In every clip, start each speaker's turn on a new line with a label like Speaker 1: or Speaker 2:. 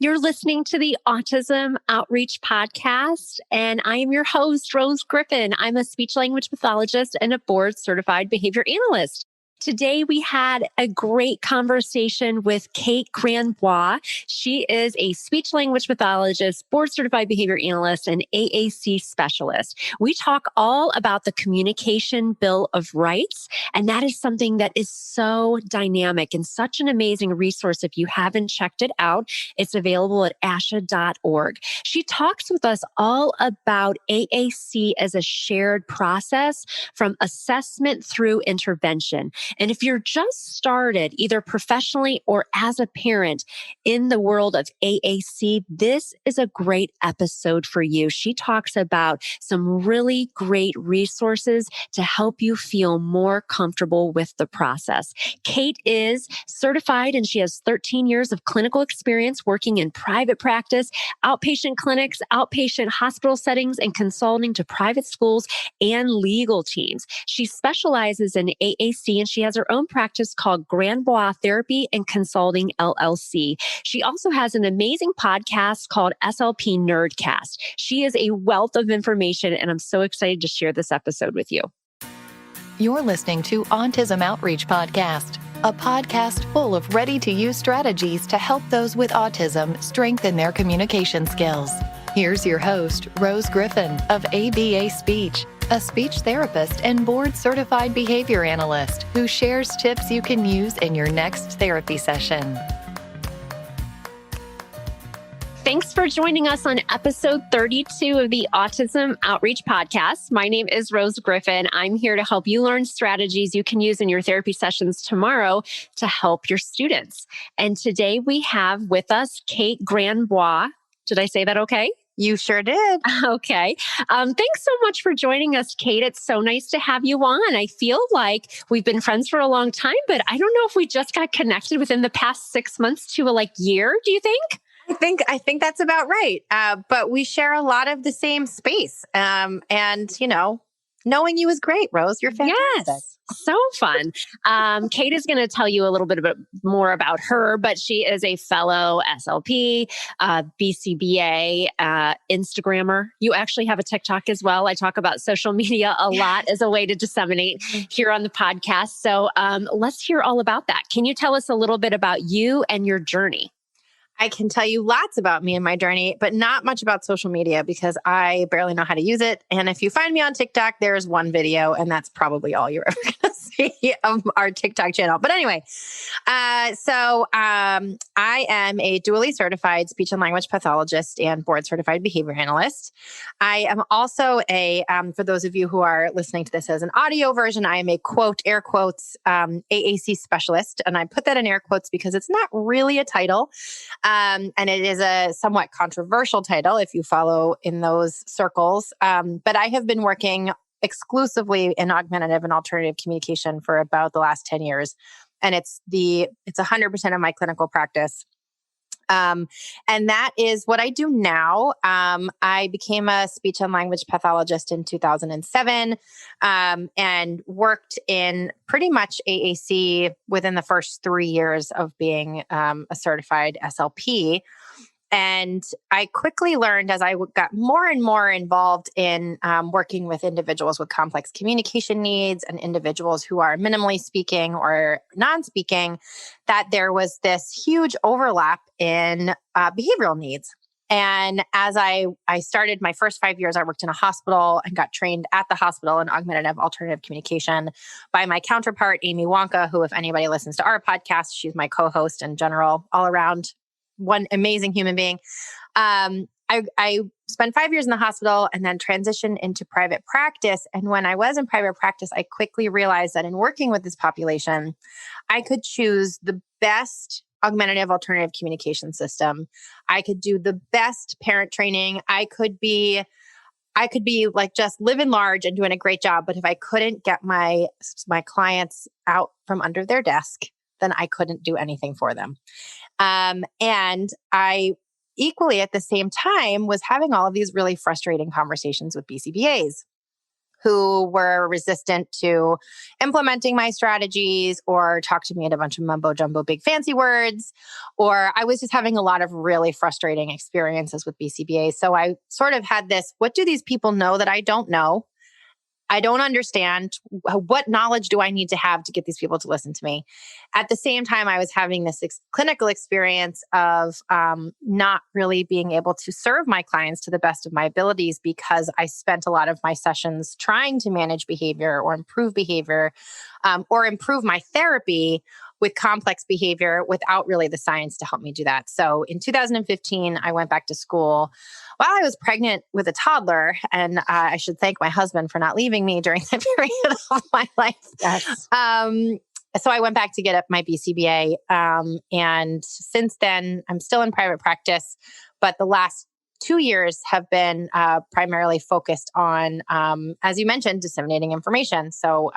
Speaker 1: You're listening to the Autism Outreach Podcast, and I am your host, Rose Griffin. I'm a speech language pathologist and a board certified behavior analyst. Today, we had a great conversation with Kate Grandbois. She is a speech language pathologist, board certified behavior analyst, and AAC Specialist. We talk all about the Communication Bill of Rights, and that is something that is so dynamic and such an amazing resource. If you haven't checked it out, it's available at asha.org. She talks with us all about AAC as a shared process from assessment through intervention. And if you're just started, either professionally or as a parent in the world of AAC, this is a great episode for you. She talks about some really great resources to help you feel more comfortable with the process. Kate is certified and she has 13 years of clinical experience working in private practice, outpatient clinics, outpatient hospital settings, and consulting to private schools and legal teams. She specializes in AAC and she has her own practice called Grandbois Therapy and Consulting LLC. She also has an amazing podcast called SLP Nerdcast. She is a wealth of information, and I'm so excited to share this episode with you.
Speaker 2: You're listening to Autism Outreach Podcast, a podcast full of ready-to-use strategies to help those with autism strengthen their communication skills. Here's your host, Rose Griffin of ABA Speech, a speech therapist and board-certified behavior analyst who shares tips you can use in your next therapy session.
Speaker 1: Thanks for joining us on episode 32 of the Autism Outreach Podcast. My name is Rose Griffin. I'm here to help you learn strategies you can use in your therapy sessions tomorrow to help your students. And today we have with us Kate Grandbois. Did I say that okay?
Speaker 3: You sure did.
Speaker 1: Okay. Thanks so much for joining us, Kate. It's so nice to have you on. I feel like we've been friends for a long time, but I don't know if we just got connected within the past 6 months to a year. Do you think?
Speaker 3: I think that's about right. But we share a lot of the same space. And, knowing you is great, Rose. You're fantastic.
Speaker 1: Yes. So fun. Kate is going to tell you a little bit more about her, but she is a fellow SLP, BCBA, Instagrammer. You actually have a TikTok as well. I talk about social media a lot as a way to disseminate here on the podcast. So let's hear all about that. Can you tell us a little bit about you and your journey?
Speaker 3: I can tell you lots about me and my journey, but not much about social media because I barely know how to use it. And if you find me on TikTok, there's one video, and that's probably all you're ever going to see of our TikTok channel. But anyway, so I am a dually certified speech and language pathologist and board certified behavior analyst. I am also for those of you who are listening to this as an audio version, I am a air quotes, AAC specialist. And I put that in air quotes because it's not really a title. And it is a somewhat controversial title if you follow in those circles. But I have been working exclusively in augmentative and alternative communication for about the last 10 years. And it's 100% of my clinical practice. And that is what I do now. I became a speech and language pathologist in 2007 and worked in pretty much AAC within the first 3 years of being a certified SLP. And I quickly learned as I got more and more involved in working with individuals with complex communication needs and individuals who are minimally speaking or non-speaking, that there was this huge overlap in behavioral needs. And as I started my first 5 years, I worked in a hospital and got trained at the hospital in augmentative alternative communication by my counterpart, Amy Wonka, who, if anybody listens to our podcast, she's my co-host and general all around one amazing human being. I spent 5 years in the hospital and then transitioned into private practice. And when I was in private practice, I quickly realized that in working with this population, I could choose the best augmentative alternative communication system. I could do the best parent training. I could be just living large and doing a great job. But if I couldn't get my clients out from under their desk, then I couldn't do anything for them. And I equally at the same time was having all of these really frustrating conversations with BCBAs who were resistant to implementing my strategies or talk to me in a bunch of mumbo jumbo, big fancy words, or I was just having a lot of really frustrating experiences with BCBA. So I sort of had this, what do these people know that I don't know? I don't understand. What knowledge do I need to have to get these people to listen to me? At the same time, I was having this clinical experience of not really being able to serve my clients to the best of my abilities because I spent a lot of my sessions trying to manage behavior or improve behavior or improve my therapy with complex behavior without really the science to help me do that. So in 2015, I went back to school while I was pregnant with a toddler. And I should thank my husband for not leaving me during that period of my life.
Speaker 1: Yes.
Speaker 3: So I went back to get up my BCBA. And since then, I'm still in private practice, but the last 2 years have been primarily focused on, as you mentioned, disseminating information. So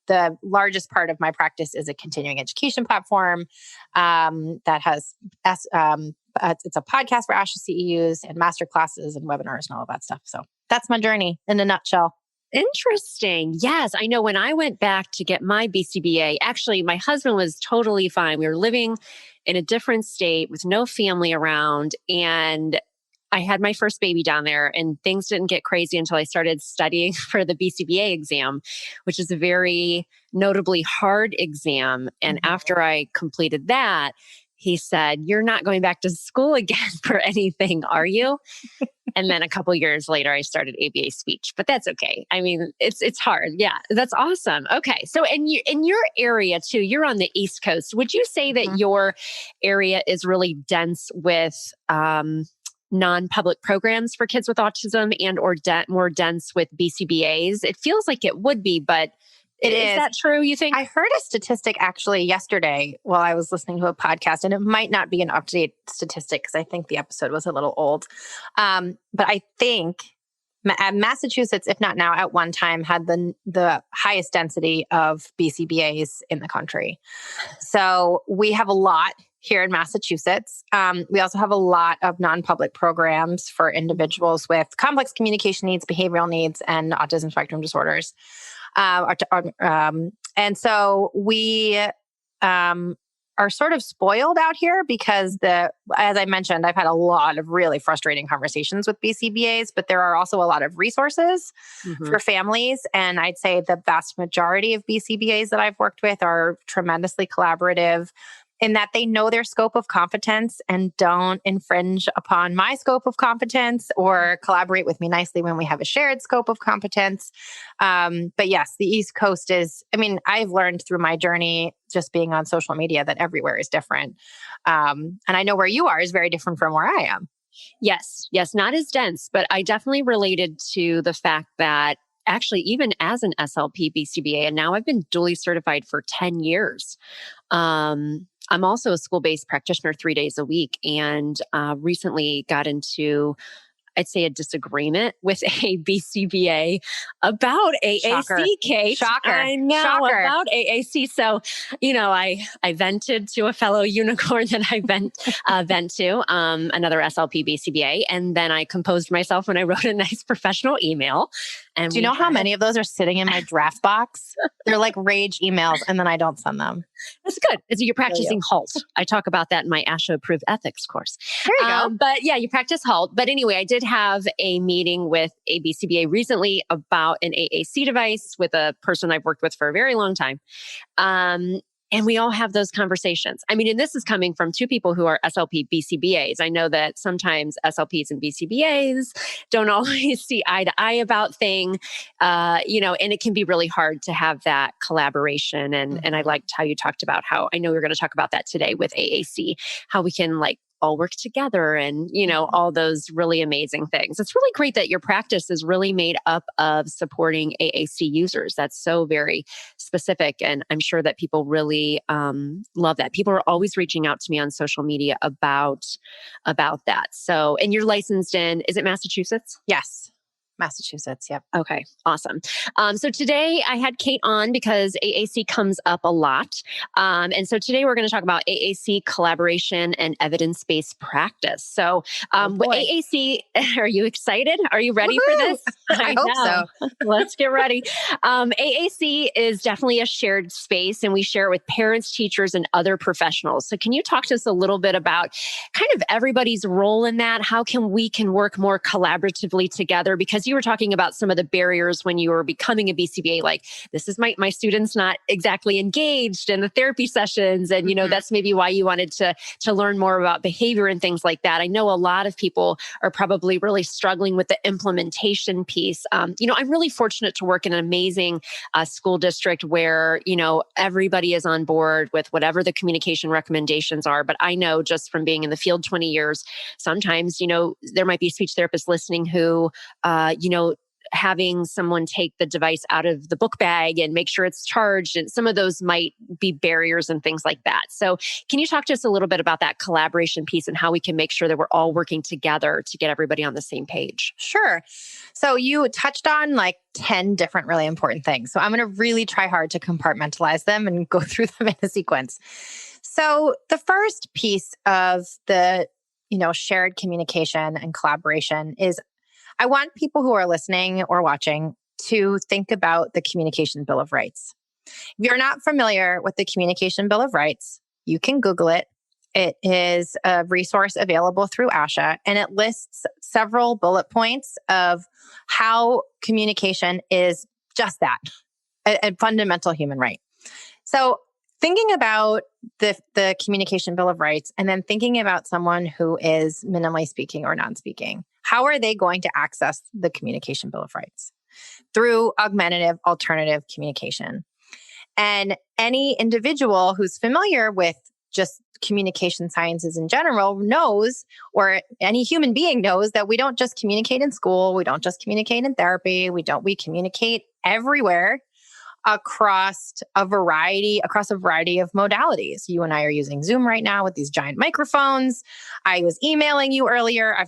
Speaker 3: the largest part of my practice is a continuing education platform that has, it's a podcast for ASHA CEUs and master classes and webinars and all of that stuff. So that's my journey in a nutshell.
Speaker 1: Interesting. Yes. I know when I went back to get my BCBA, actually, my husband was totally fine. We were living in a different state with no family around. And I had my first baby down there, and things didn't get crazy until I started studying for the BCBA exam, which is a very notably hard exam. And after I completed that, he said, "You're not going back to school again for anything, are you?" And then a couple years later, I started ABA speech, but that's okay. I mean, it's hard. Yeah, that's awesome. Okay, so in your area too, you're on the East Coast. Would you say that your area is really dense with non-public programs for kids with autism and or more dense with BCBAs? It feels like it would be, but is that true, you think?
Speaker 3: I heard a statistic actually yesterday while I was listening to a podcast, and it might not be an up-to-date statistic because I think the episode was a little old. But I think Massachusetts, if not now, at one time had the highest density of BCBAs in the country. So we have a lot here in Massachusetts. We also have a lot of non-public programs for individuals with complex communication needs, behavioral needs, and autism spectrum disorders. And so we are sort of spoiled out here because as I mentioned, I've had a lot of really frustrating conversations with BCBAs, but there are also a lot of resources for families. And I'd say the vast majority of BCBAs that I've worked with are tremendously collaborative in that they know their scope of competence and don't infringe upon my scope of competence or collaborate with me nicely when we have a shared scope of competence. But yes, the East Coast I've learned through my journey just being on social media that everywhere is different. And I know where you are is very different from where I am.
Speaker 1: Yes, not as dense, but I definitely related to the fact that actually, even as an SLP BCBA, and now I've been dually certified for 10 years. I'm also a school-based practitioner 3 days a week, and recently got into, I'd say, a disagreement with a BCBA about AAC, Kate.
Speaker 3: Shocker.
Speaker 1: I know,
Speaker 3: Shocker.
Speaker 1: about AAC. So, I vented to a fellow unicorn that I vent to, another SLP BCBA, and then I composed myself when I wrote a nice professional email. And
Speaker 3: do you know how many of those are sitting in my draft box? They're like rage emails, and then I don't send them.
Speaker 1: That's good. You're practicing HALT. I talk about that in my ASHA approved ethics course.
Speaker 3: There you go.
Speaker 1: But yeah, you practice HALT. But anyway, I did have a meeting with a BCBA recently about an AAC device with a person I've worked with for a very long time. And we all have those conversations. I mean, and this is coming from two people who are SLP BCBAs. I know that sometimes SLPs and BCBAs don't always see eye to eye about things, and it can be really hard to have that collaboration. And I liked how you talked about how, I know you're going to talk about that today with AAC, how we can all work together and, all those really amazing things. It's really great that your practice is really made up of supporting AAC users. That's so very specific. And I'm sure that people really love that. People are always reaching out to me on social media about that. So, and you're licensed in, is it Massachusetts?
Speaker 3: Yes. Massachusetts. Yep.
Speaker 1: Okay, awesome. So today I had Kate on because AAC comes up a lot. And so today we're going to talk about AAC collaboration and evidence-based practice. So
Speaker 3: Boy.
Speaker 1: AAC, are you excited? Are you ready for
Speaker 3: Woohoo!
Speaker 1: this?
Speaker 3: I hope so.
Speaker 1: Let's get ready. AAC is definitely a shared space, and we share it with parents, teachers, and other professionals. So can you talk to us a little bit about kind of everybody's role in that? How we can work more collaboratively together? Because you were talking about some of the barriers when you were becoming a BCBA, like this is my students not exactly engaged in the therapy sessions. And, that's maybe why you wanted to learn more about behavior and things like that. I know a lot of people are probably really struggling with the implementation piece. I'm really fortunate to work in an amazing school district where, everybody is on board with whatever the communication recommendations are. But I know just from being in the field 20 years, sometimes, there might be a speech therapist listening who, having someone take the device out of the book bag and make sure it's charged. And some of those might be barriers and things like that. So can you talk to us a little bit about that collaboration piece and how we can make sure that we're all working together to get everybody on the same page?
Speaker 3: Sure. So you touched on like 10 different really important things. So I'm going to really try hard to compartmentalize them and go through them in a sequence. So the first piece of the, shared communication and collaboration is I want people who are listening or watching to think about the Communication Bill of Rights. If you're not familiar with the Communication Bill of Rights, you can Google it. It is a resource available through ASHA, and it lists several bullet points of how communication is just that, a fundamental human right. So thinking about the Communication Bill of Rights and then thinking about someone who is minimally speaking or non-speaking, how are they going to access the Communication Bill of Rights? Through Augmentative Alternative Communication. And any individual who's familiar with just communication sciences in general knows, or any human being knows, that we don't just communicate in school, we don't just communicate in therapy, we communicate everywhere across a variety of modalities. You and I are using Zoom right now with these giant microphones. I was emailing you earlier. I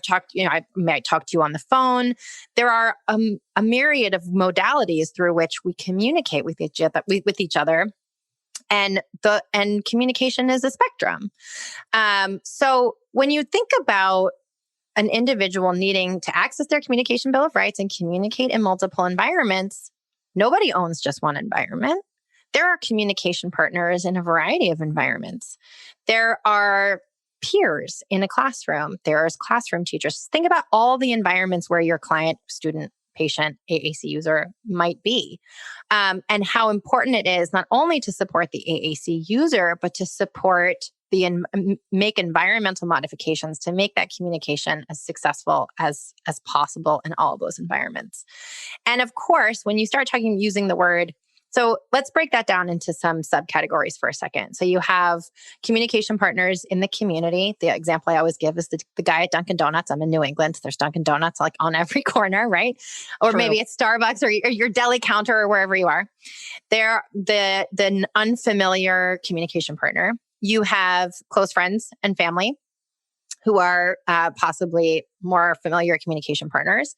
Speaker 3: might talk to you on the phone. There are a myriad of modalities through which we communicate with each other. And communication is a spectrum. So when you think about an individual needing to access their Communication Bill of Rights and communicate in multiple environments, nobody owns just one environment. There are communication partners in a variety of environments. There are peers in a classroom. There's classroom teachers. Think about all the environments where your client, student, patient, AAC user might be, and how important it is not only to support the AAC user, but to support make environmental modifications to make that communication as successful as possible in all of those environments. And of course, when you start using the word, so let's break that down into some subcategories for a second. So you have communication partners in the community. The example I always give is the guy at Dunkin' Donuts. I'm in New England. There's Dunkin' Donuts like on every corner, right? Or
Speaker 1: True.
Speaker 3: Maybe it's Starbucks or your deli counter or wherever you are. They're the unfamiliar communication partner. You have close friends and family who are possibly more familiar communication partners.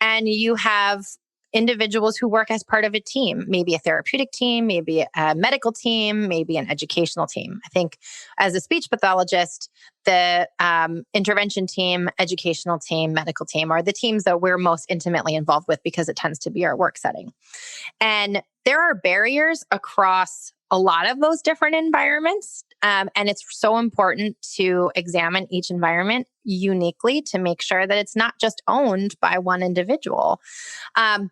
Speaker 3: And you have individuals who work as part of a team, maybe a therapeutic team, maybe a medical team, maybe an educational team. I think as a speech pathologist, the intervention team, educational team, medical team are the teams that we're most intimately involved with because it tends to be our work setting. And there are barriers across a lot of those different environments. And it's so important to examine each environment uniquely to make sure that it's not just owned by one individual.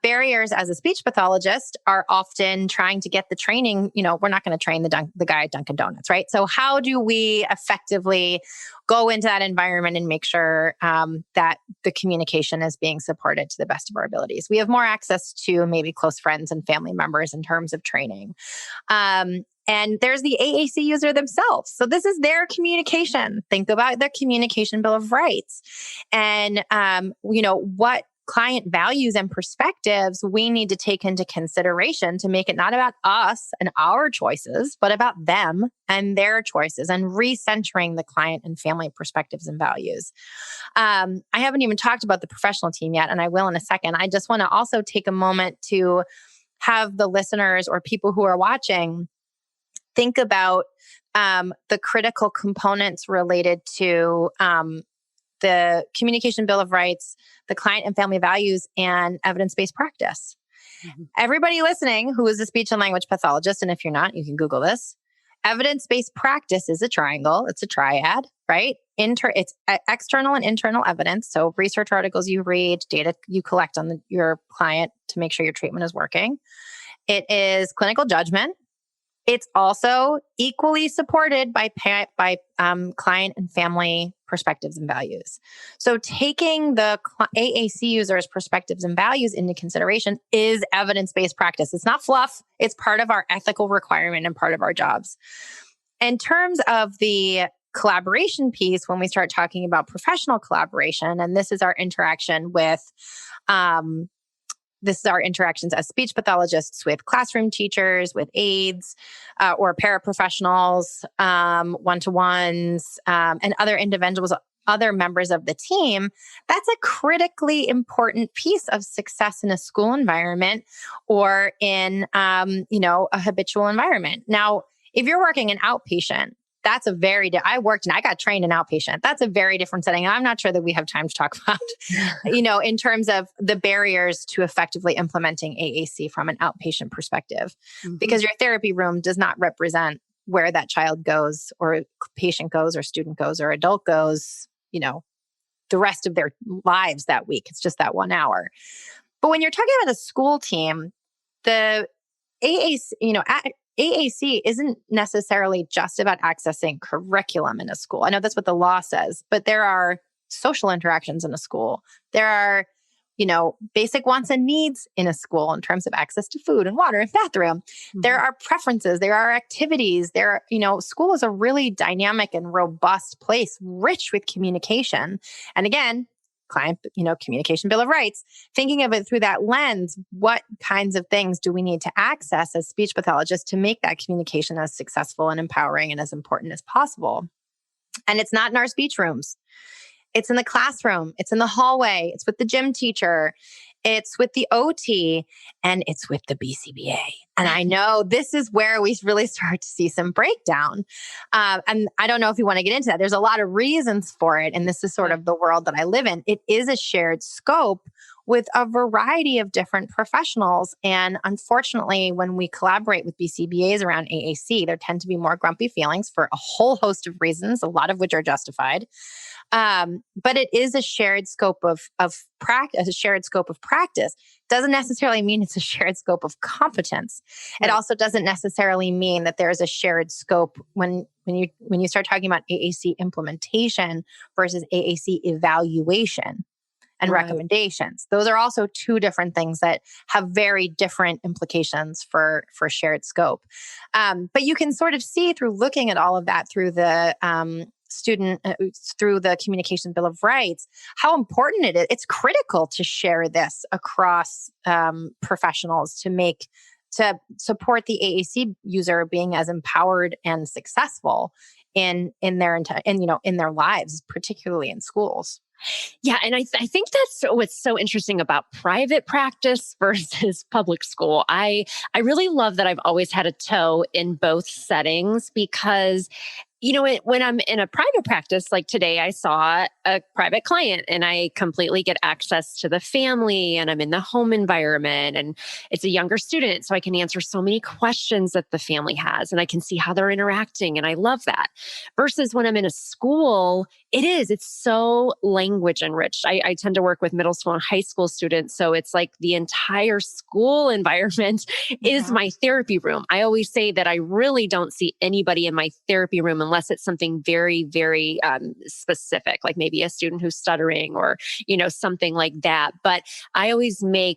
Speaker 3: Barriers as a speech pathologist are often trying to get the training. We're not going to train the guy at Dunkin' Donuts, right? So how do we effectively go into that environment and make sure that the communication is being supported to the best of our abilities? We have more access to maybe close friends and family members in terms of training. And there's the AAC user themselves. So this is their communication. Think about their Communication Bill of Rights and, what client values and perspectives we need to take into consideration to make it not about us and our choices, but about them and their choices, and recentering the client and family perspectives and values. I haven't even talked about the professional team yet, and I will in a second. I just want to also take a moment to have the listeners or people who are watching think about the critical components related to the Communication Bill of Rights, the client and family values, and evidence-based practice. Mm-hmm. Everybody listening who is a speech and language pathologist, and if you're not, you can Google this. Evidence-based practice is a triangle. It's a triad, right? It's external and internal evidence. So research articles you read, data you collect on your client to make sure your treatment is working. It is clinical judgment. It's also equally supported by client and family perspectives and values. So taking the AAC users' perspectives and values into consideration is evidence-based practice. It's not fluff. It's part of our ethical requirement and part of our jobs. In terms of the collaboration piece, when we start talking about professional collaboration, and this is our interaction with this is our interactions as speech pathologists with classroom teachers, with aides, or paraprofessionals, one-to-ones, and other individuals, other members of the team. That's a critically important piece of success in a school environment or in, a habitual environment. Now, if you're working in outpatient, that's I worked and I got trained in outpatient. That's a very different setting. I'm not sure that we have time to talk about, in terms of the barriers to effectively implementing AAC from an outpatient perspective, because your therapy room does not represent where that child goes or patient goes or student goes or adult goes, the rest of their lives that week. It's just that 1 hour. But when you're talking about a school team, the AAC isn't necessarily just about accessing curriculum in a school. I know that's what the law says, but there are social interactions in a school. There are, basic wants and needs in a school in terms of access to food and water and bathroom. Mm-hmm. There are preferences. There are activities. School is a really dynamic and robust place, rich with communication. And again, client, Communication Bill of Rights, thinking of it through that lens, what kinds of things do we need to access as speech pathologists to make that communication as successful and empowering and as important as possible? And it's not in our speech rooms. It's in the classroom. It's in the hallway. It's with the gym teacher. It's with the OT, and it's with the BCBA. And I know this is where we really start to see some breakdown. And I don't know if you want to get into that. There's a lot of reasons for it. And this is sort of the world that I live in. It is a shared scope with a variety of different professionals. And unfortunately, when we collaborate with BCBAs around AAC, there tend to be more grumpy feelings for a whole host of reasons, a lot of which are justified. But it is a shared scope of practice. A shared scope of practice doesn't necessarily mean it's a shared scope of competence. Right. It also doesn't necessarily mean that there is a shared scope when you start talking about AAC implementation versus AAC evaluation and recommendations. Those are also two different things that have very different implications for shared scope. But you can sort of see through looking at all of that through the through the Communication Bill of Rights, how important it is. It's critical to share this across professionals to support the AAC user being as empowered and successful in their lives, particularly in schools.
Speaker 1: Yeah. And I think that's what's so interesting about private practice versus public school. I really love that I've always had a toe in both settings because when I'm in a private practice, like today, I saw a private client and I completely get access to the family and I'm in the home environment and it's a younger student. So I can answer so many questions that the family has and I can see how they're interacting. And I love that. Versus when I'm in a school, it's so language enriched. I tend to work with middle school and high school students. So it's like the entire school environment is my therapy room. I always say that I really don't see anybody in my therapy room unless it's something very, very specific, like maybe a student who's stuttering or, something like that. But I always say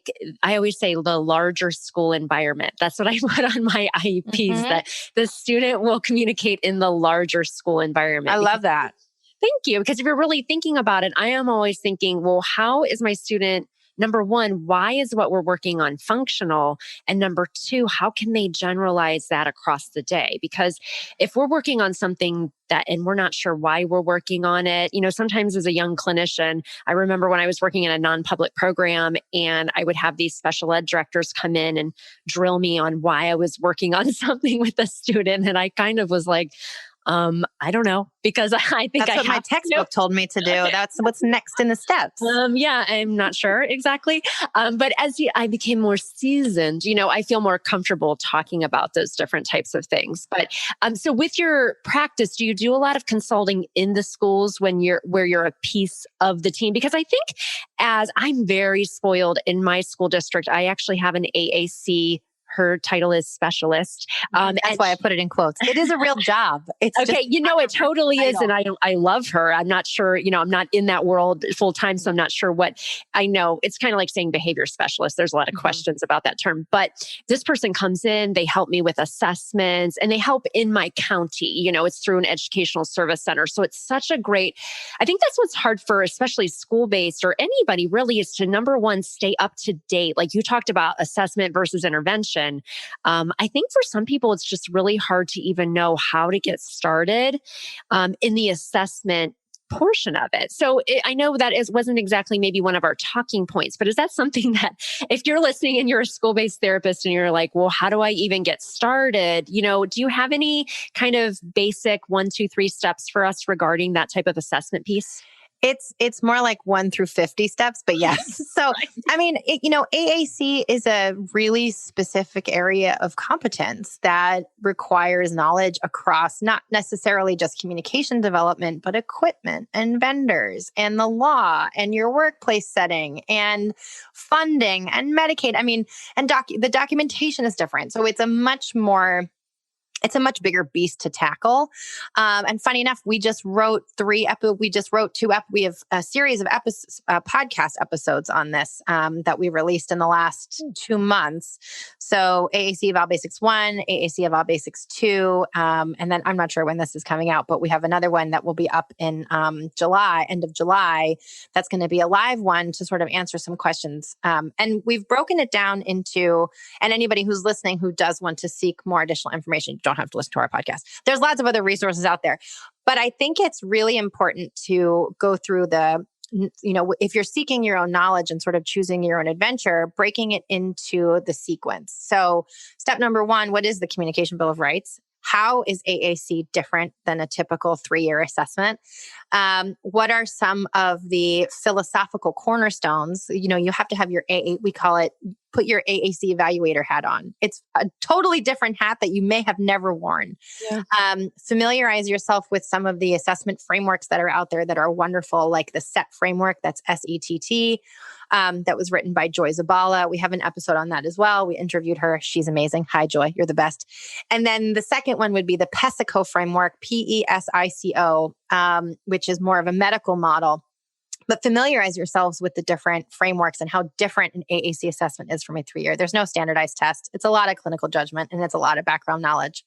Speaker 1: the larger school environment. That's what I put on my IEPs, that the student will communicate in the larger school environment.
Speaker 3: I love that.
Speaker 1: Thank you. Because if you're really thinking about it, I am always thinking, well, how is my student number one, why is what we're working on functional? And number two, how can they generalize that across the day? Because if we're working on something that, and we're not sure why we're working on it, sometimes as a young clinician, I remember when I was working in a non-public program and I would have these special ed directors come in and drill me on why I was working on something with a student. And I kind of was like, I don't know, because I think
Speaker 3: that's what my textbook told me to do. That's what's next in the steps.
Speaker 1: Yeah, I'm not sure exactly. But as I became more seasoned, I feel more comfortable talking about those different types of things. But so with your practice, do you do a lot of consulting in the schools where you're a piece of the team? Because I think as I'm very spoiled in my school district, I actually have an AAC. Her title is specialist.
Speaker 3: That's why I put it in quotes. It is a real job. It's
Speaker 1: okay. It totally is. And I love her. I'm not sure, I'm not in that world full time. So I'm not sure what I know. It's kind of like saying behavior specialist. There's a lot of questions about that term, but this person comes in, they help me with assessments and they help in my county, it's through an educational service center. So it's such a great, I think that's what's hard for, especially school-based or anybody really, is to number one, stay up to date. Like you talked about assessment versus intervention. I think for some people, it's just really hard to even know how to get started in the assessment portion of it. So I know that wasn't exactly maybe one of our talking points, but is that something that if you're listening and you're a school-based therapist and you're like, well, how do I even get started? Do you have any kind of basic 1, 2, 3 steps for us regarding that type of assessment piece?
Speaker 3: It's more like 1 through 50 steps, but yes. So, I mean, AAC is a really specific area of competence that requires knowledge across not necessarily just communication development, but equipment and vendors and the law and your workplace setting and funding and Medicaid. I mean, and the documentation is different. So it's a much bigger beast to tackle. And funny enough, we just wrote 2 we have a series of podcast episodes on this that we released in the last 2 months. So AAC Eval Basics 1, AAC Eval Basics 2, and then I'm not sure when this is coming out, but we have another one that will be up in July, end of July. That's going to be a live one to sort of answer some questions. And we've broken it down into, and anybody who's listening who does want to seek more additional information, don't have to listen to our podcast. There's lots of other resources out there. But I think it's really important to go through if you're seeking your own knowledge and sort of choosing your own adventure, breaking it into the sequence. So step number 1, what is the Communication Bill of Rights? How is AAC different than a typical 3-year assessment? What are some of the philosophical cornerstones? You have to have your we call it, put your AAC evaluator hat on. It's a totally different hat that you may have never worn. Yeah. Familiarize yourself with some of the assessment frameworks that are out there that are wonderful, like the SETT framework, that's SETT. That was written by Joy Zabala. We have an episode on that as well. We interviewed her. She's amazing. Hi, Joy. You're the best. And then the second one would be the PESICO framework, PESICO, which is more of a medical model. But familiarize yourselves with the different frameworks and how different an AAC assessment is from a 3-year. There's no standardized test. It's a lot of clinical judgment and it's a lot of background knowledge.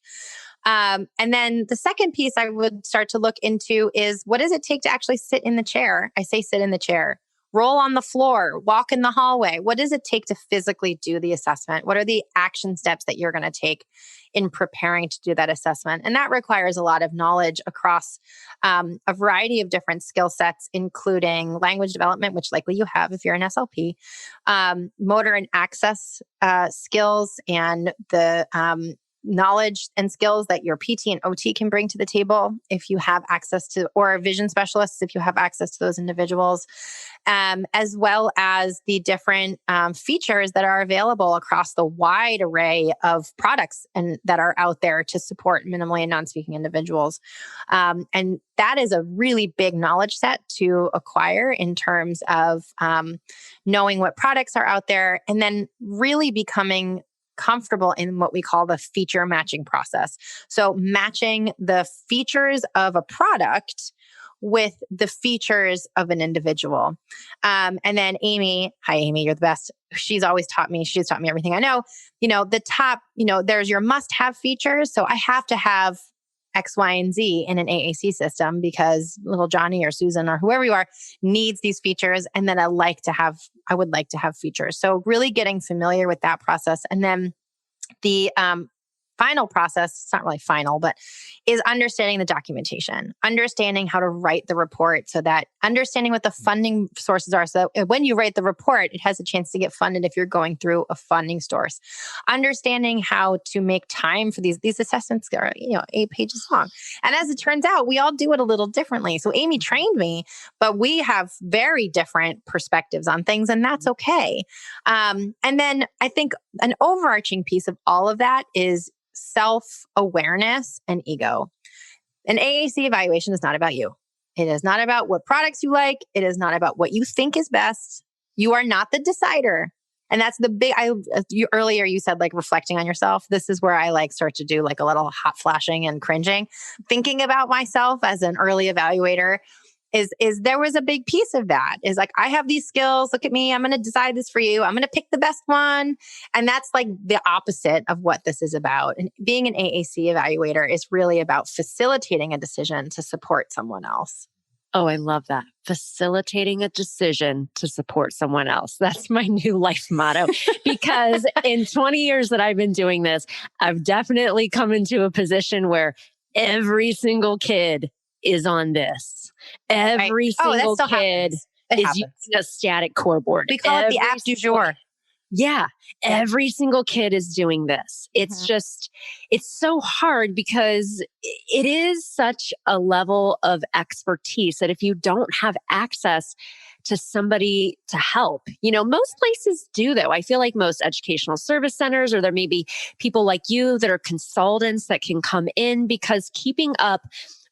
Speaker 3: And then the second piece I would start to look into is, what does it take to actually sit in the chair? I say sit in the chair. Roll on the floor, walk in the hallway. What does it take to physically do the assessment? What are the action steps that you're going to take in preparing to do that assessment? And that requires a lot of knowledge across a variety of different skill sets, including language development, which likely you have if you're an SLP, motor and access skills, and the knowledge and skills that your PT and OT can bring to the table if you have access to, or vision specialists if you have access to those individuals, as well as the different features that are available across the wide array of products and that are out there to support minimally and non-speaking individuals. And that is a really big knowledge set to acquire in terms of knowing what products are out there and then really becoming comfortable in what we call the feature matching process. So matching the features of a product with the features of an individual. And then Amy, hi Amy, you're the best. She's always taught me, she's taught me everything I know. The top, there's your must-have features. So I have to have X, Y, and Z in an AAC system because little Johnny or Susan or whoever you are needs these features. And then I would like to have features. So really getting familiar with that process. And then the final process, it's not really final, but is understanding the documentation, understanding how to write the report so that understanding what the funding sources are. So that when you write the report, it has a chance to get funded if you're going through a funding source. Understanding how to make time for these assessments are, 8 pages long. And as it turns out, we all do it a little differently. So Amy trained me, but we have very different perspectives on things, and that's okay. And then I think an overarching piece of all of that is self-awareness and ego. An AAC evaluation is not about you. It is not about what products you like. It is not about what you think is best. You are not the decider. And that's the big, earlier you said like reflecting on yourself. This is where I start to do like a little hot flashing and cringing. Thinking about myself as an early evaluator is there was a big piece of that is like, I have these skills. Look at me. I'm going to decide this for you. I'm going to pick the best one. And that's like the opposite of what this is about. And being an AAC evaluator is really about facilitating a decision to support someone else.
Speaker 1: Oh, I love that. Facilitating a decision to support someone else. That's my new life motto. Because in 20 years that I've been doing this, I've definitely come into a position where every single kid is on this. Every single kid is using a static core board.
Speaker 3: We call it the app du jour.
Speaker 1: Yeah. Every single kid is doing this. It's just, it's so hard because it is such a level of expertise that if you don't have access to somebody to help, most places do though. I feel like most educational service centers, or there may be people like you that are consultants that can come in, because keeping up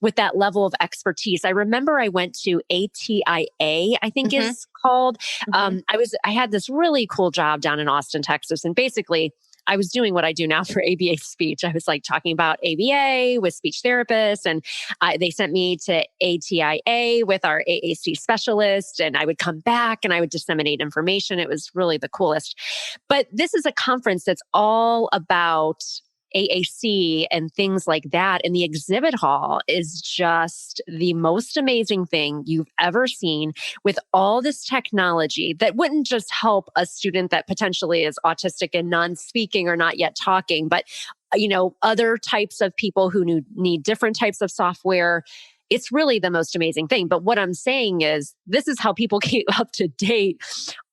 Speaker 1: with that level of expertise. I remember I went to ATIA, I think is called. I had this really cool job down in Austin, Texas. And basically I was doing what I do now for ABA speech. I was like talking about ABA with speech therapists, and they sent me to ATIA with our AAC specialist, and I would come back and I would disseminate information. It was really the coolest. But this is a conference that's all about AAC and things like that. And the exhibit hall is just the most amazing thing you've ever seen, with all this technology that wouldn't just help a student that potentially is autistic and non-speaking or not yet talking, but other types of people who need different types of software. It's really the most amazing thing. But what I'm saying is, this is how people keep up to date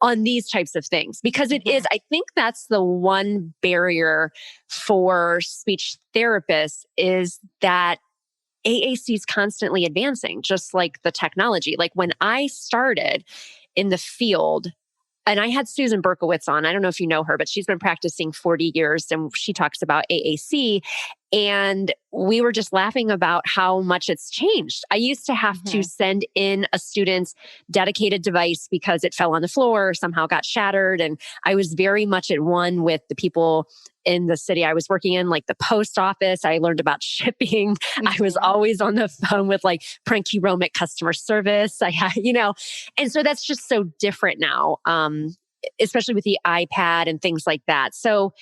Speaker 1: on these types of things, because it is, I think that's the one barrier for speech therapists, is that AAC is constantly advancing, just like the technology. Like when I started in the field, and I had Susan Berkowitz on. I don't know if you know her, but she's been practicing 40 years and she talks about AAC. And we were just laughing about how much it's changed. I used to have to send in a student's dedicated device because it fell on the floor or somehow got shattered. And I was very much at one with the people in the city I was working in, like the post office. I learned about shipping. I was always on the phone with like Pranky customer service. I had, and so that's just so different now, especially with the iPad and things like that. So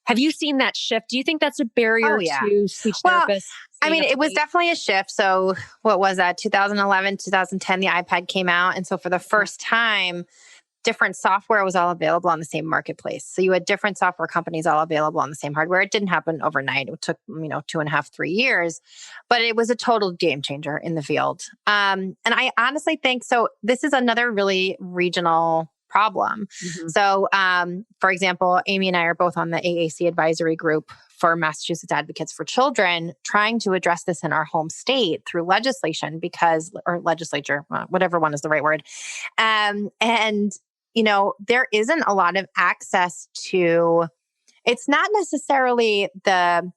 Speaker 1: have you seen that shift? Do you think that's a barrier to speech therapists?
Speaker 3: I mean, it was definitely a shift. So what was that? 2011, 2010, the iPad came out. And so for the first time, different software was all available on the same marketplace. So you had different software companies all available on the same hardware. It didn't happen overnight. It took, 2.5, 3 years, but it was a total game changer in the field. And I honestly think, so this is another really regional problem. So, for example, Amy and I are both on the AAC advisory group for Massachusetts Advocates for Children, trying to address this in our home state through legislation or legislature, whatever one is the right word. And, there isn't a lot of access to, it's not necessarily the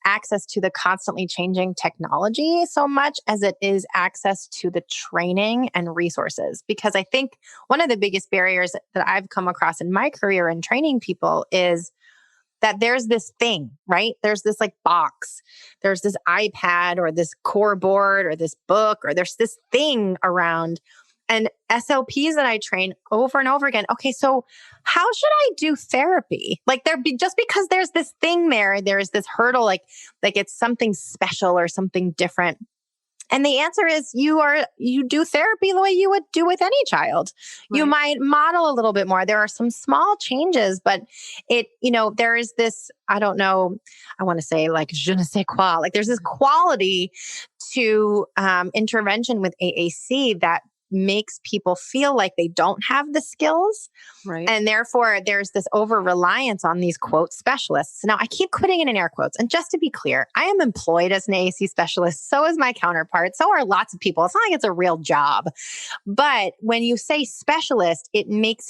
Speaker 3: access to the constantly changing technology so much as it is access to the training and resources. Because I think one of the biggest barriers that I've come across in my career in training people is that there's this thing, right? There's this like box, there's this iPad or this core board or this book, or there's this thing around and SLPs that I train over and over again. Okay, so how should I do therapy? Like just because there's this thing there's this hurdle, like it's something special or something different. And the answer is you do therapy the way you would do with any child. Right. You might model a little bit more. There are some small changes, but there is this, I don't know, I want to say like je ne sais quoi, like there's this quality to intervention with AAC that makes people feel like they don't have the skills. Right. And therefore, there's this over-reliance on these quote specialists. Now, I keep putting it in air quotes. And just to be clear, I am employed as an AAC specialist. So is my counterpart. So are lots of people. It's not like it's a real job. But when you say specialist, it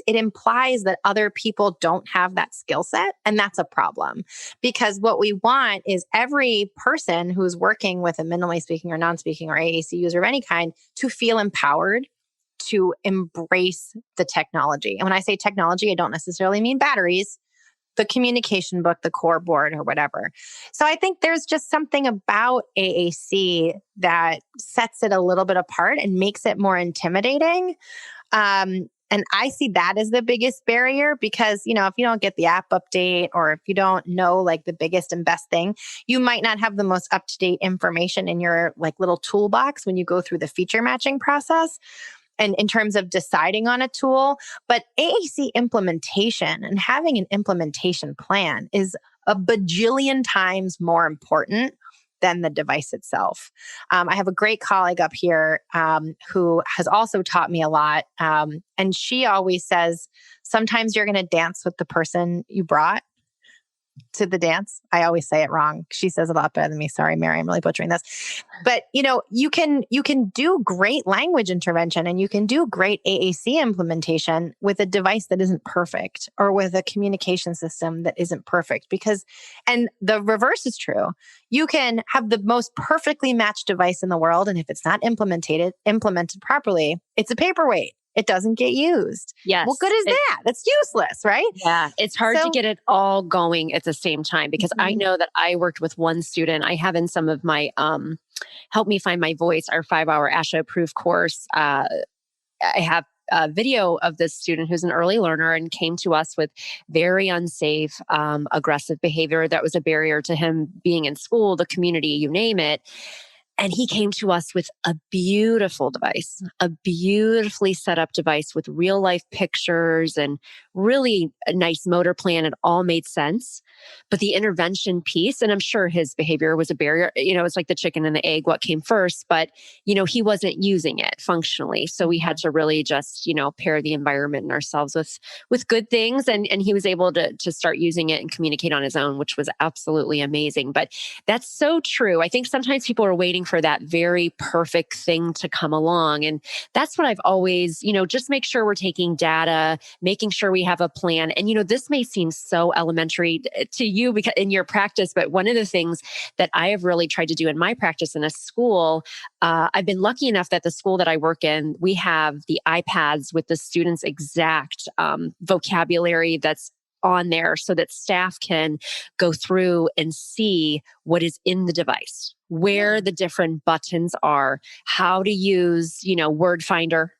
Speaker 3: implies that other people don't have that skill set. And that's a problem. Because what we want is every person who's working with a minimally speaking or non-speaking or AAC user of any kind to feel empowered to embrace the technology. And when I say technology, I don't necessarily mean batteries, the communication book, the core board, or whatever. So I think there's just something about AAC that sets it a little bit apart and makes it more intimidating. And I see that as the biggest barrier because, if you don't get the app update or if you don't know like the biggest and best thing, you might not have the most up-to-date information in your like little toolbox when you go through the feature matching process. And in terms of deciding on a tool, but AAC implementation and having an implementation plan is a bajillion times more important than the device itself. I have a great colleague up here who has also taught me a lot. And she always says, sometimes you're going to dance with the person you brought to the dance. I always say it wrong. She says it a lot better than me. Sorry, Mary, I'm really butchering this. But you can do great language intervention and you can do great AAC implementation with a device that isn't perfect or with a communication system that isn't perfect and the reverse is true. You can have the most perfectly matched device in the world. And if it's not implemented properly, it's a paperweight. It doesn't get used.
Speaker 1: Yes.
Speaker 3: Well, good is that? That's useless, right?
Speaker 1: Yeah. It's hard to get it all going at the same time because I know that I worked with one student. I have in some of my Help Me Find My Voice, our 5-hour ASHA approved course. I have a video of this student who's an early learner and came to us with very unsafe, aggressive behavior that was a barrier to him being in school, the community, you name it. And he came to us with a beautiful device, a beautifully set up device with real life pictures and really a nice motor plan. It all made sense. But the intervention piece, and I'm sure his behavior was a barrier, it's like the chicken and the egg, what came first, but, he wasn't using it functionally. So we had to really just, pair the environment and ourselves with good things. And he was able to start using it and communicate on his own, which was absolutely amazing. But that's so true. I think sometimes people are waiting for that very perfect thing to come along. And that's what I've always, just make sure we're taking data, making sure we have a plan. And, this may seem so elementary to you because in your practice, but one of the things that I have really tried to do in my practice in a school, I've been lucky enough that the school that I work in, we have the iPads with the students' exact vocabulary that's on there so that staff can go through and see what is in the device, where the different buttons are, how to use, word finder,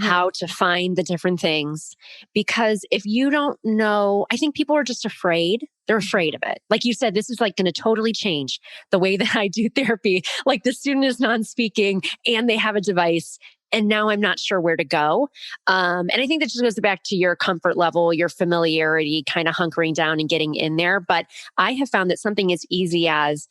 Speaker 1: how to find the different things. Because if you don't know, I think people are just afraid. They're afraid of it. Like you said, this is like going to totally change the way that I do therapy. Like the student is non-speaking and they have a device. And now I'm not sure where to go. And I think that just goes back to your comfort level, your familiarity, kind of hunkering down and getting in there. But I have found that something as easy as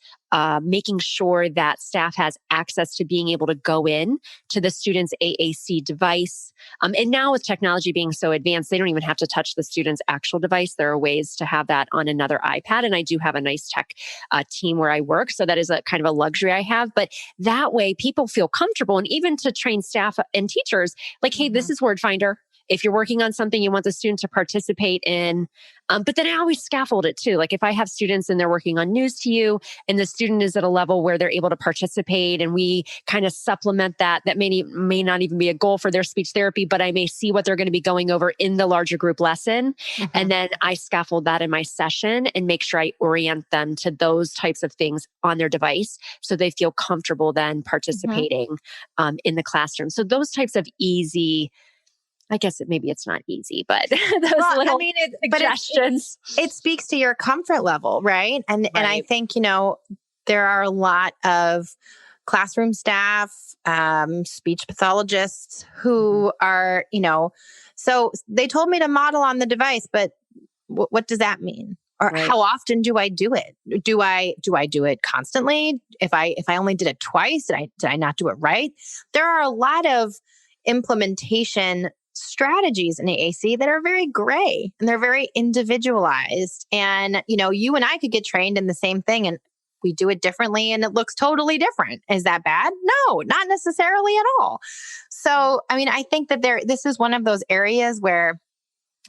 Speaker 1: making sure that staff has access to being able to go in to the student's AAC device. And now with technology being so advanced, they don't even have to touch the student's actual device. There are ways to have that on another iPad. And I do have a nice tech team where I work. So that is a kind of a luxury I have. But that way people feel comfortable. And even to train staff and teachers, like, hey, this is Word Finder. if you're working on something you want the student to participate in. But then I always scaffold it too. Like if I have students and they're working on news to you and the student is at a level where they're able to participate and we kind of supplement that may not even be a goal for their speech therapy, but I may see what they're going to be going over in the larger group lesson. And then I scaffold that in my session and make sure I orient them to those types of things on their device so they feel comfortable then participating in the classroom. So those types of easy, I guess maybe it's not easy, but those little suggestions.
Speaker 3: It speaks to your comfort level, right? And I think, there are a lot of classroom staff, speech pathologists who are, so they told me to model on the device, but what does that mean? Or how often do I do it? Do I do it constantly? If I only did it twice, did I not do it right? There are a lot of implementation strategies in AAC that are very gray and they're very individualized. And, you and I could get trained in the same thing and we do it differently and it looks totally different. Is that bad? No, not necessarily at all. So, I think that this is one of those areas where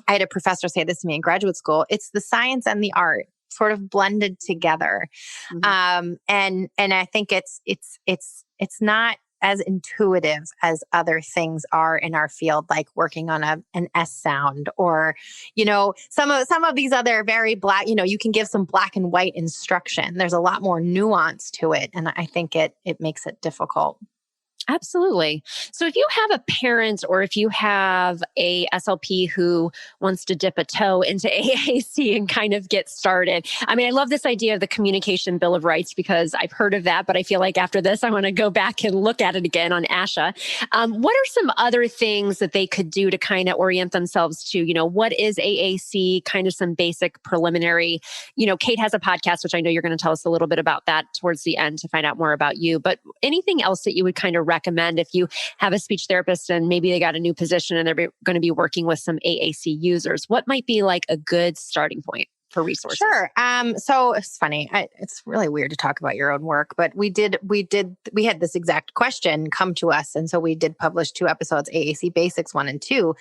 Speaker 3: I had a professor say this to me in graduate school. It's the science and the art sort of blended together. And I think it's not as intuitive as other things are in our field, like working on an S sound or, some of these other very black, you can give some black and white instruction. There's a lot more nuance to it. And I think it makes it difficult.
Speaker 1: Absolutely. So if you have a parent or if you have a SLP who wants to dip a toe into AAC and kind of get started, I love this idea of the communication bill of rights because I've heard of that, but I feel like after this, I want to go back and look at it again on ASHA. What are some other things that they could do to kind of orient themselves to, what is AAC, kind of some basic preliminary, Kate has a podcast, which I know you're going to tell us a little bit about that towards the end to find out more about you, but anything else that you would kind of recommend if you have a speech therapist and maybe they got a new position and they're going to be working with some AAC users? What might be like a good starting point for resources?
Speaker 3: Sure. So it's funny. It's really weird to talk about your own work, but we had this exact question come to us. And so we did publish 2 episodes, AAC Basics 1 and 2,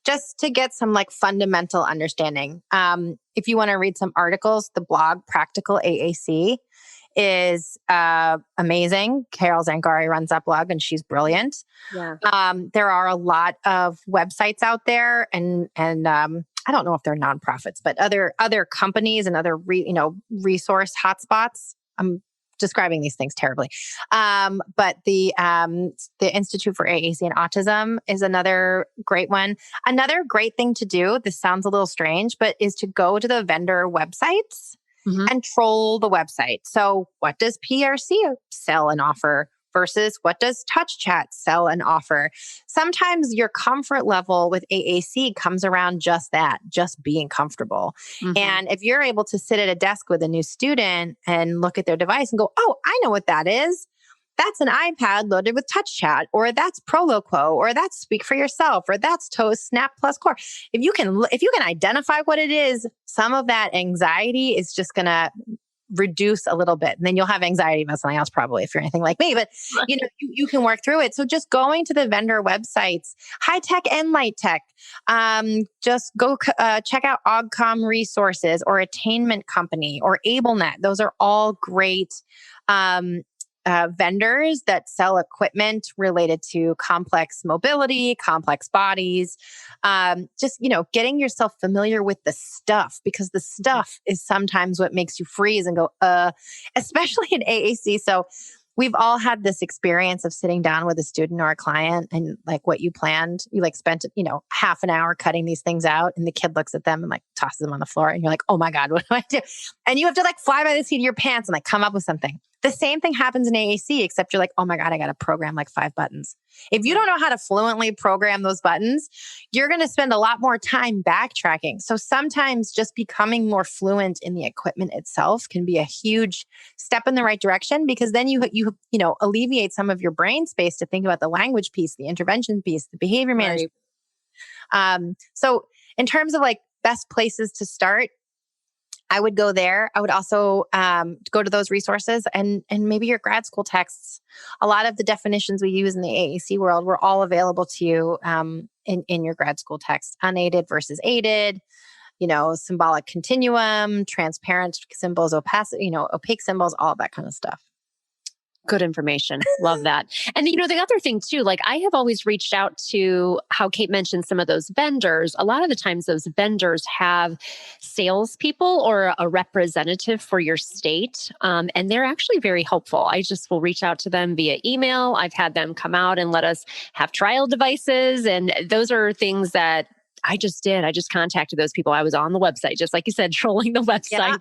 Speaker 3: just to get some like fundamental understanding. If you want to read some articles, the blog Practical AAC is amazing. Carol Zangari runs that blog and she's brilliant.
Speaker 1: Yeah.
Speaker 3: There are a lot of websites out there and I don't know if they're nonprofits, but other companies and other resource hotspots. I'm describing these things terribly. But the Institute for AAC and Autism is another great one. Another great thing to do, this sounds a little strange, but is to go to the vendor websites and troll the website. So what does PRC sell and offer versus what does TouchChat sell and offer? Sometimes your comfort level with AAC comes around just that, just being comfortable. And if you're able to sit at a desk with a new student and look at their device and go, oh, I know what that is. That's an iPad loaded with TouchChat, or that's Proloquo, or that's Speak for Yourself, or that's Toast Snap Plus Core. If you can identify what it is, some of that anxiety is just going to reduce a little bit. And then you'll have anxiety about something else probably if you're anything like me, but you can work through it. So just going to the vendor websites, high tech and light tech, just go check out Augcom Resources or Attainment Company or AbleNet. Those are all great vendors that sell equipment related to complex mobility, complex bodies. Just, getting yourself familiar with the stuff, because the stuff is sometimes what makes you freeze and go, especially in AAC. So we've all had this experience of sitting down with a student or a client and like what you planned, you like spent, half an hour cutting these things out and the kid looks at them and like tosses them on the floor and you're like, oh my God, what do I do? And you have to like fly by the seat of your pants and like come up with something. The same thing happens in AAC, except you're like, oh my God, I got to program like 5 buttons. If you don't know how to fluently program those buttons, you're going to spend a lot more time backtracking. So sometimes just becoming more fluent in the equipment itself can be a huge step in the right direction, because then you alleviate some of your brain space to think about the language piece, the intervention piece, the behavior management. So in terms of like best places to start, I would go there. I would also go to those resources and maybe your grad school texts. A lot of the definitions we use in the AAC world were all available to you in your grad school text. Unaided versus aided, symbolic continuum, transparent symbols, opaque symbols, all that kind of stuff.
Speaker 1: Good information. Love that. And the other thing too, like I have always reached out to how Kate mentioned some of those vendors. A lot of the times those vendors have salespeople or a representative for your state. And they're actually very helpful. I just will reach out to them via email. I've had them come out and let us have trial devices. And those are things that I just did. I just contacted those people. I was on the website, just like you said, trolling the website,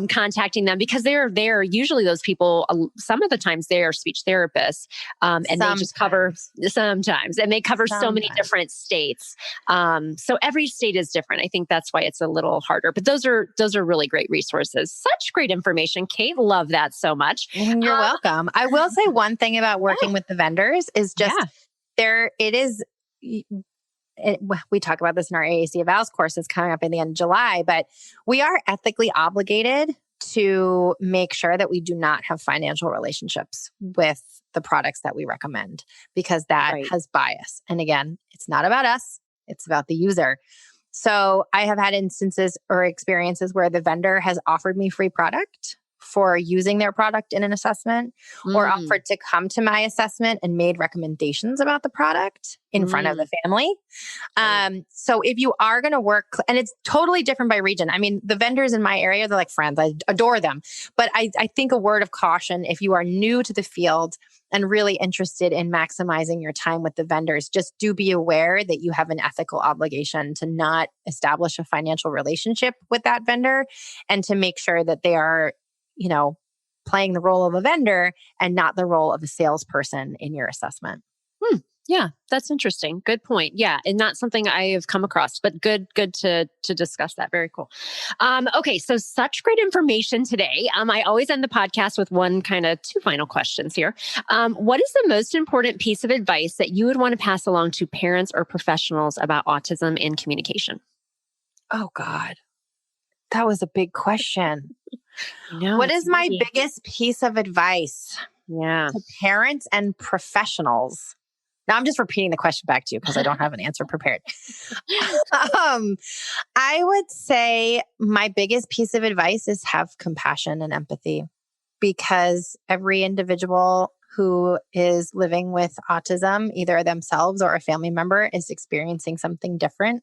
Speaker 1: contacting them because they're usually those people. Some of the times they are speech therapists, and they just cover sometimes, and they cover so many different states. So every state is different. I think that's why it's a little harder. But those are really great resources. Such great information, Kate. Love that so much.
Speaker 3: You're welcome. I will say one thing about working with the vendors is just it is. We talk about this in our AAC Evals course. It's coming up in the end of July, but we are ethically obligated to make sure that we do not have financial relationships with the products that we recommend because that has bias. And again, it's not about us. It's about the user. So I have had instances or experiences where the vendor has offered me free product for using their product in an assessment or offered to come to my assessment and made recommendations about the product in front of the family. So if you are going to work, and it's totally different by region. I mean, the vendors in my area, they're like friends. I adore them. But I think a word of caution, if you are new to the field and really interested in maximizing your time with the vendors, just do be aware that you have an ethical obligation to not establish a financial relationship with that vendor and to make sure that they are playing the role of a vendor and not the role of a salesperson in your assessment.
Speaker 1: Yeah, that's interesting. Good point. Yeah, and not something I have come across, but good to discuss that. Very cool. Okay, so such great information today. I always end the podcast with two final questions here. What is the most important piece of advice that you would want to pass along to parents or professionals about autism and communication?
Speaker 3: Oh God, that was a big question.
Speaker 1: No,
Speaker 3: what is my biggest piece of advice
Speaker 1: to
Speaker 3: parents and professionals? Now I'm just repeating the question back to you because I don't have an answer prepared. I would say my biggest piece of advice is have compassion and empathy because every individual who is living with autism, either themselves or a family member, is experiencing something different.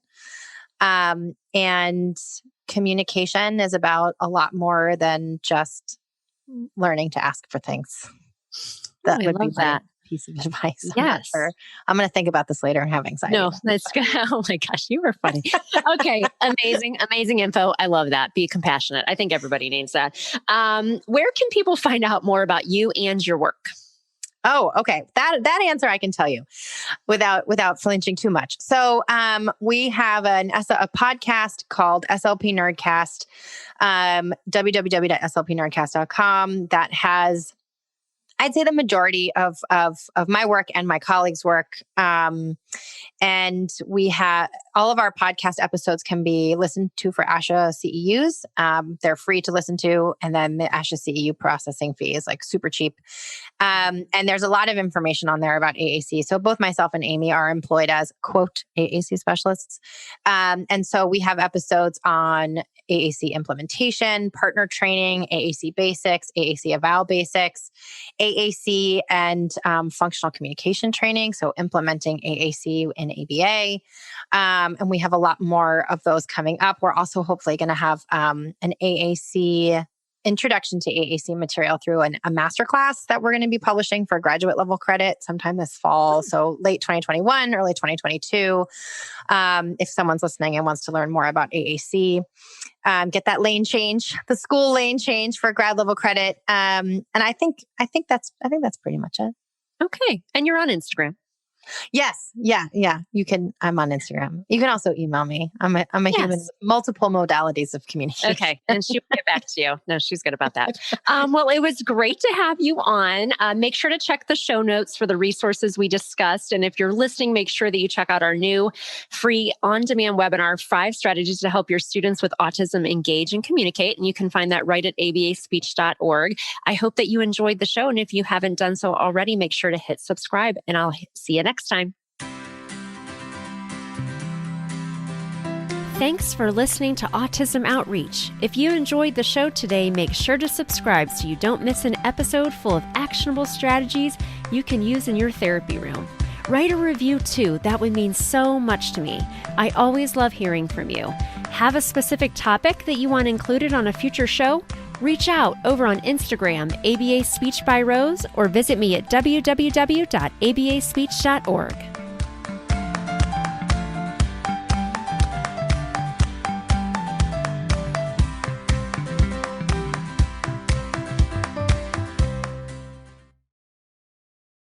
Speaker 3: And communication is about a lot more than just learning to ask for things. That would be my piece of advice.
Speaker 1: Yes.
Speaker 3: I'm going to think about this later and have anxiety.
Speaker 1: No, that's good. Oh my gosh, you were funny. Okay. Amazing info. I love that. Be compassionate. I think everybody needs that. Where can people find out more about you and your work?
Speaker 3: Oh, okay. That answer I can tell you without flinching too much. So we have a podcast called SLP Nerdcast, www.slpnerdcast.com that has, I'd say, the majority of my work and my colleagues' work. And we have all of our podcast episodes can be listened to for ASHA CEUs. They're free to listen to. And then the ASHA CEU processing fee is like super cheap. And there's a lot of information on there about AAC. So both myself and Amy are employed as, quote, AAC specialists. And so we have episodes on AAC implementation, partner training, AAC basics, AAC eval basics, AAC and functional communication training. So implementing AAC in ABA. And we have a lot more of those coming up. We're also hopefully going to have an AAC introduction to AAC material through a masterclass that we're going to be publishing for graduate level credit sometime this fall. So late 2021, early 2022. If someone's listening and wants to learn more about AAC, get that lane change, the school lane change for grad level credit. And I think that's pretty much it.
Speaker 1: Okay. And you're on Instagram.
Speaker 3: Yes. Yeah. Yeah. You can, I'm on Instagram. You can also email me. I'm a human,
Speaker 1: Yes.
Speaker 3: multiple modalities of communication.
Speaker 1: Okay. And she'll get back to you. No, she's good about that. Well, it was great to have you on. Make sure to check the show notes for the resources we discussed. And if you're listening, make sure that you check out our new free on-demand webinar, 5 Strategies to Help Your Students with Autism Engage and Communicate. And you can find that right at abaspeech.org. I hope that you enjoyed the show. And if you haven't done so already, make sure to hit subscribe, and I'll see you next time. Thanks for listening to Autism Outreach. If you enjoyed the show today, make sure to subscribe so you don't miss an episode full of actionable strategies you can use in your therapy room. Write a review too. That would mean so much to me. I always love hearing from you. Have a specific topic that you want included on a future show? Reach out over on Instagram, ABA Speech by Rose, or visit me at www.abaspeech.org.